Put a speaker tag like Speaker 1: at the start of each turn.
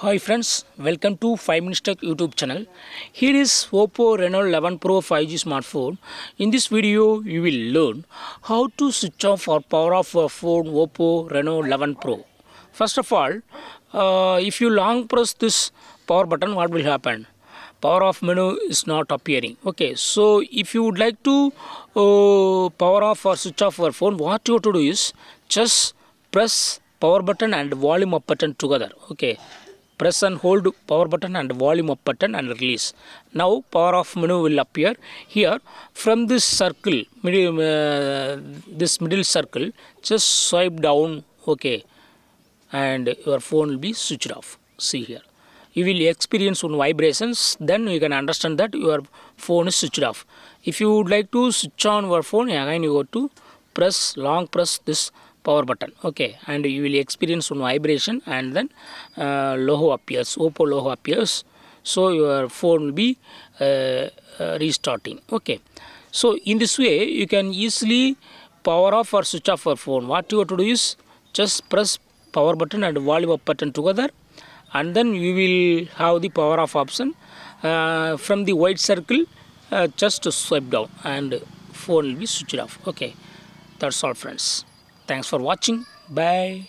Speaker 1: Hi friends, welcome to 5 Minutes Tech YouTube channel. Here is Oppo Reno 11 Pro 5G smartphone. In this video, you will learn how to switch off or power off a phone Oppo Reno 11 Pro. First of all, if you long press this power button, what will happen? Power off menu is not appearing. Okay, so if you would like to power off or switch off your phone, what you have to do is just press power button and volume up button together. Okay, press and hold power button and volume up button and release. Now power off menu will appear here. From this circle, this middle circle, just swipe down. Okay, and your phone will be switched off. See here, you will experience some vibrations, then you can understand that your phone is switched off. If you would like to switch on your phone, again you go to press this power button. Okay, and you will experience some vibration, and then logo appears, Oppo logo appears, so your phone will be restarting. Okay, so in this way you can easily power off or switch off your phone. What you have to do is just press power button and volume up button together, and then you will have the power off option. From the white circle, just swipe down and phone will be switched off. Okay, that's all friends. Thanks for watching. Bye.